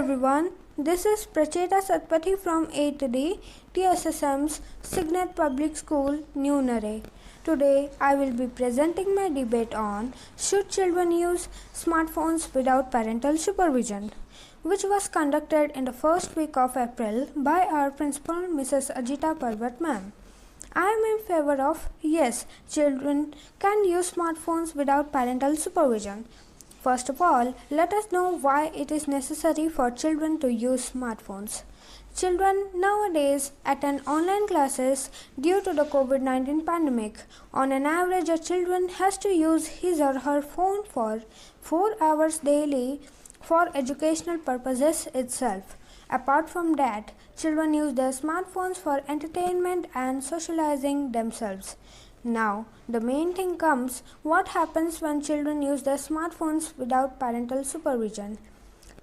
everyone, this is Pracheta Satpathy from 8th D, TSSM's Signet Public School, New Narre. Today I will be presenting my debate on should children use smartphones without parental supervision, which was conducted in the first week of April by our principal Mrs. Ajita Parvat ma'am. I am in favor of yes, children can use smartphones without parental supervision. First of all, let us know why it is necessary for children to use smartphones. Children nowadays attend online classes due to the COVID-19 pandemic. On an average, a child has to use his or her phone for 4 hours daily for educational purposes itself. Apart from that, children use their smartphones for entertainment and socializing themselves. Now, the main thing comes, what happens when children use their smartphones without parental supervision?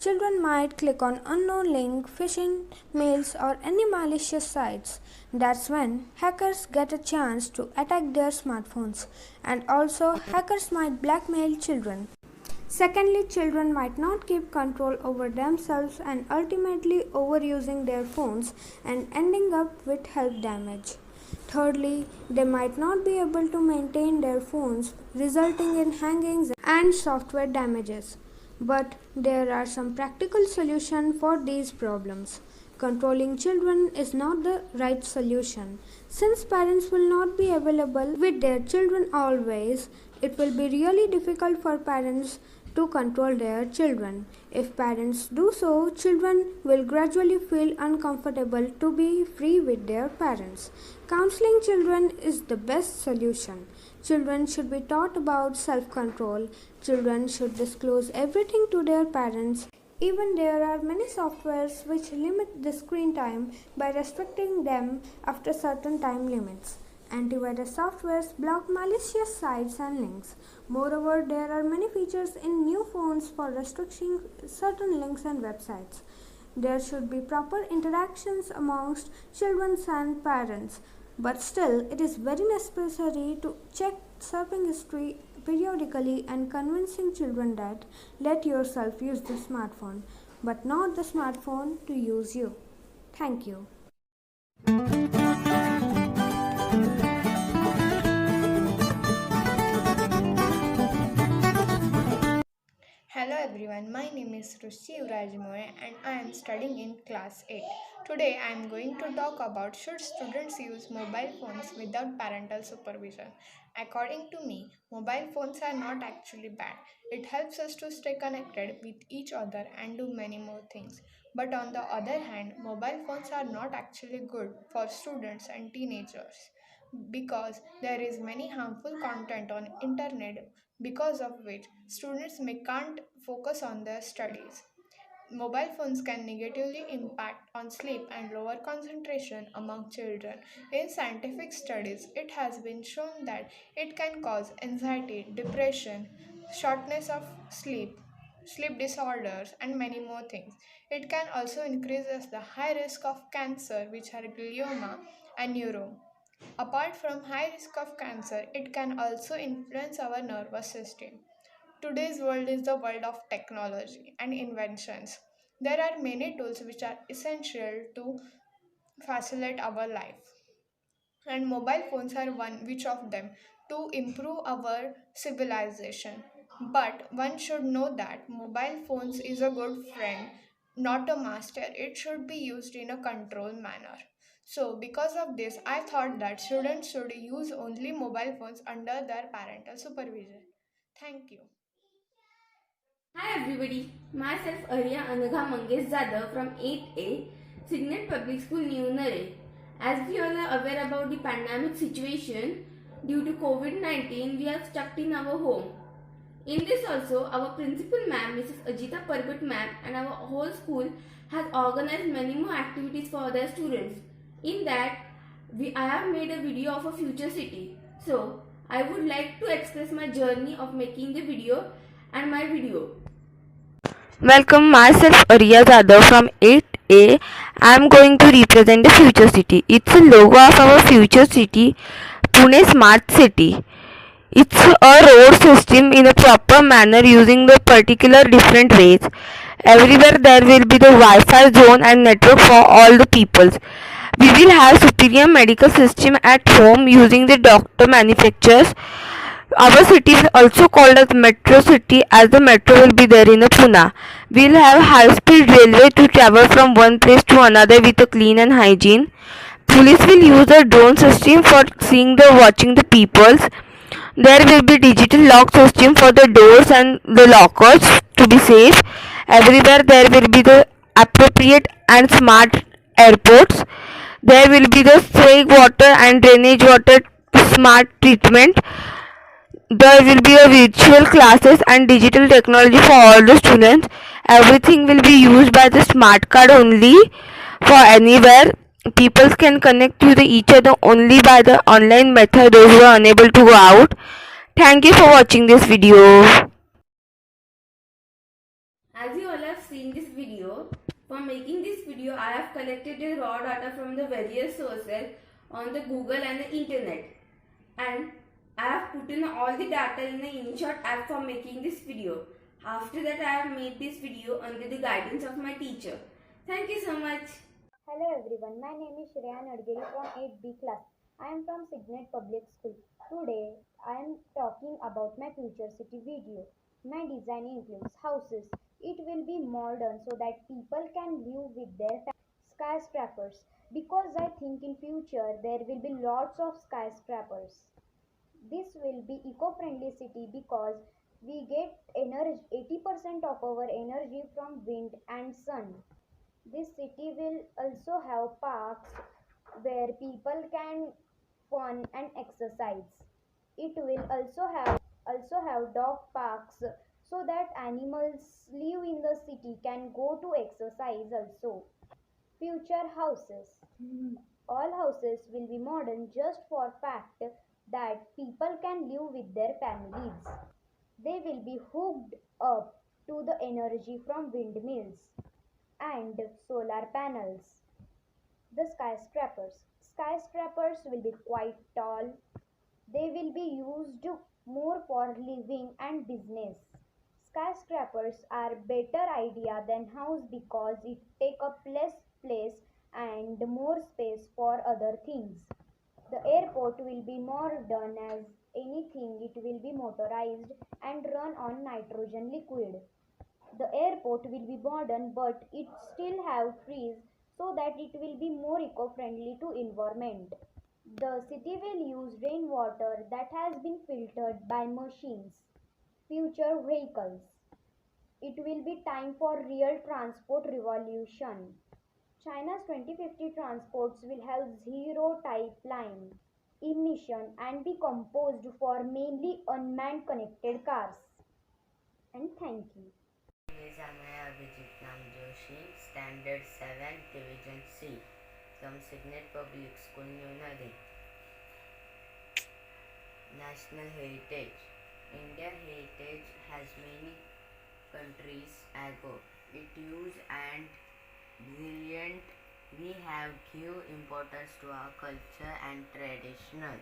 Children might click on unknown link, phishing mails or any malicious sites. That's when hackers get a chance to attack their smartphones, and also hackers might blackmail children. Secondly, children might not keep control over themselves and ultimately overusing their phones and ending up with health damage. Thirdly, they might not be able to maintain their phones, resulting in hangings and software damages. But there are some practical solutions for these problems. Controlling children is not the right solution. Since parents will not be available with their children always, it will be really difficult for parents to control their children. If parents do so, children will gradually feel uncomfortable to be free with their parents. Counseling children is the best solution. Children should be taught about self-control. Children should disclose everything to their parents. Even there are many softwares which limit the screen time by restricting them after certain time limits. Antivirus softwares block malicious sites and links. Moreover, there are many features in new phones for restricting certain links and websites. There should be proper interactions amongst children and parents. But still, it is very necessary to check surfing history periodically and convincing children that let yourself use the smartphone, but not the smartphone to use you. Thank you. Hello everyone, my name is Ruchi Rajmoy and I am studying in class 8. Today I am going to talk about should students use mobile phones without parental supervision. According to me, mobile phones are not actually bad. It helps us to stay connected with each other and do many more things. But on the other hand, mobile phones are not actually good for students and teenagers because there is many harmful content on internet because of which students may can't focus on their studies. Mobile phones can negatively impact on sleep and lower concentration among children. In scientific studies, it has been shown that it can cause anxiety, depression, shortness of sleep, sleep disorders, and many more things. It can also increase the high risk of cancer, which are glioma and neuro. Apart from high risk of cancer, it can also influence our nervous system. Today's world is the world of technology and inventions. There are many tools which are essential to facilitate our life, and mobile phones are one which of them to improve our civilization. But one should know that mobile phones is a good friend, not a master. It should be used in a controlled manner. So because of this, I thought that students should use only mobile phones under their parental supervision. Thank you. Hi everybody, myself Arya Anagha Mangesh Zadav from 8A, Signet Public School, New Narre. As we all are aware about the pandemic situation, due to COVID-19, we are stuck in our home. In this also, our principal ma'am, Mrs. Ajita Parbat ma'am, and our whole school has organized many more activities for their students. In that, I have made a video of a future city. So, I would like to express my journey of making the video and my video. Welcome, myself Arya Zadav from 8A. I am going to represent the future city. It's a logo of our future city, Pune Smart City. It's a road system in a proper manner using the particular different ways. Everywhere there will be the Wi-Fi zone and network for all the peoples. We will have superior medical system at home using the doctor manufacturers. Our city is also called as metro city as the metro will be there in the Pune. We will have high-speed railway to travel from one place to another with a clean and hygiene. Police will use a drone system for seeing the watching the peoples. There will be digital lock system for the doors and the lockers to be safe. Everywhere there will be the appropriate and smart airports. There will be the safe water and drainage water smart treatment. There will be a virtual classes and digital technology for all the students. Everything will be used by the smart card only for anywhere. People can connect to each other only by the online method, those who are unable to go out. Thank you for watching this video. As you all have seen this video, for making this video I have collected the raw data from the various sources on the Google and the internet, and I have put in all the data in the InShot app for making this video. After that I have made this video under the guidance of my teacher. Thank you so much. Hello everyone, my name is Shreya Nadgeri from 8B class. I am from Signet Public School. Today I am talking about my future city video. My design includes houses. It will be modern so that people can live with their skyscrapers. Because I think in future there will be lots of skyscrapers. This will be eco-friendly city because we get energy 80% of our energy from wind and sun. This city will also have parks where people can fun and exercise. It will also have dog parks so that animals live in the city can go to exercise also. Future houses. All houses will be modern just for fact that people can live with their families. They will be hooked up to the energy from windmills and solar panels. The skyscrapers. Skyscrapers will be quite tall. They will be used more for living and business. Skyscrapers are better idea than house because it take up less place and more space for other things. The airport will be more done as anything it will be motorized and run on nitrogen liquid. The airport will be modern but it still have trees so that it will be more eco-friendly to environment. The city will use rainwater that has been filtered by machines. Future vehicles. It will be time for real transport revolution. China's 2050 transports will have zero type line emission and be composed for mainly unmanned connected cars. And thank you. Is Amaya Abhijit Nam Joshi, Standard 7, Division C, from Signet Public School, New Nadi. National Heritage. India heritage has many countries ago. It used and brilliant. We have give importance to our culture and traditional.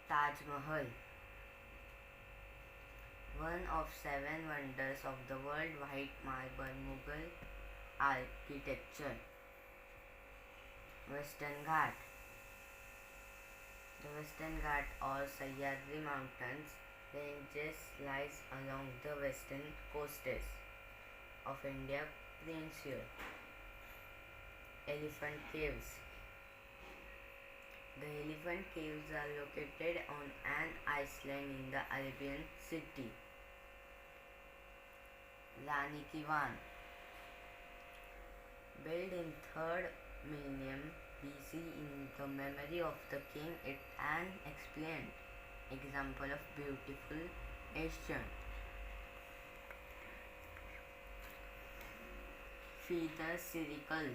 Taj Mahal. One of 7 wonders of the world, white marble Mughal architecture. Western Ghat. The Western Ghat or Sahyadri Mountains ranges lies along the western coasts of India Peninsula. Elephant Caves. The Elephant Caves are located on an island in the Arabian Sea. Rani Ki Vav. Built in 3rd millennium BC in the memory of the king, it an excellent example of beautiful Asian. Feather Circle.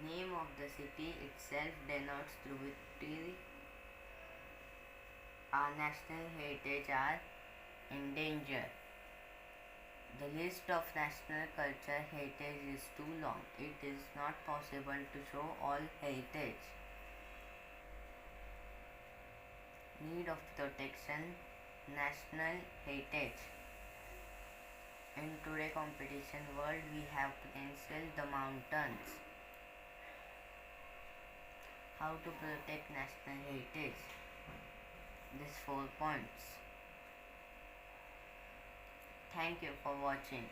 Name of the city itself denotes tributary. Our national heritage are endangered. The list of national culture heritage is too long. It is not possible to show all heritage. need of protection, national heritage. In today's competition world, we have potential the mountains. How to protect national heritage? These 4 points. Thank you for watching.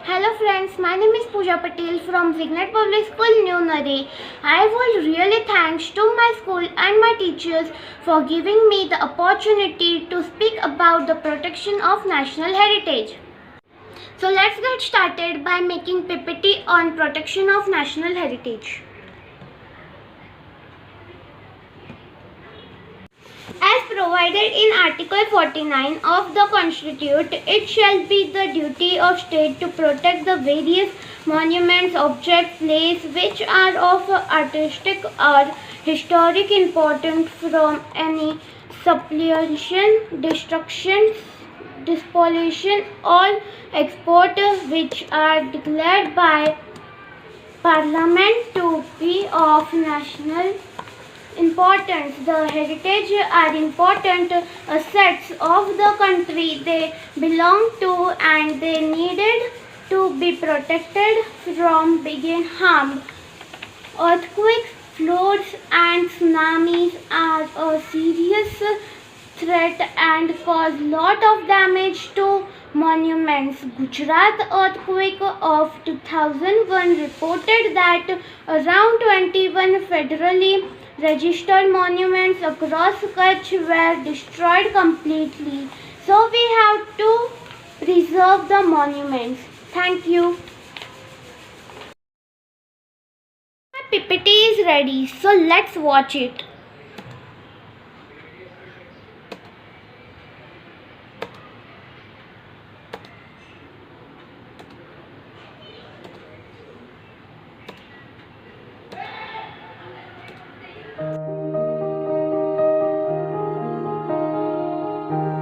Hello friends, my name is Pooja Patel from Signet Public School, New Nare. I would really thanks to my school and my teachers for giving me the opportunity to speak about the protection of national heritage. So let's get started by making PPT on protection of national heritage. As provided in Article 49 of the Constitution, it shall be the duty of state to protect the various monuments, objects, places which are of artistic or historic importance from any spoliation, destruction, despoliation or export which are declared by Parliament to be of national importance. The heritage are important assets of the country they belong to, and they needed to be protected from being harmed. Earthquakes, floods and tsunamis are a serious threat and cause lot of damage to monuments. Gujarat earthquake of 2001 reported that around 21 federally registered monuments across Kutch were destroyed completely. So we have to preserve the monuments. Thank you. My PPT is ready, so let's watch it.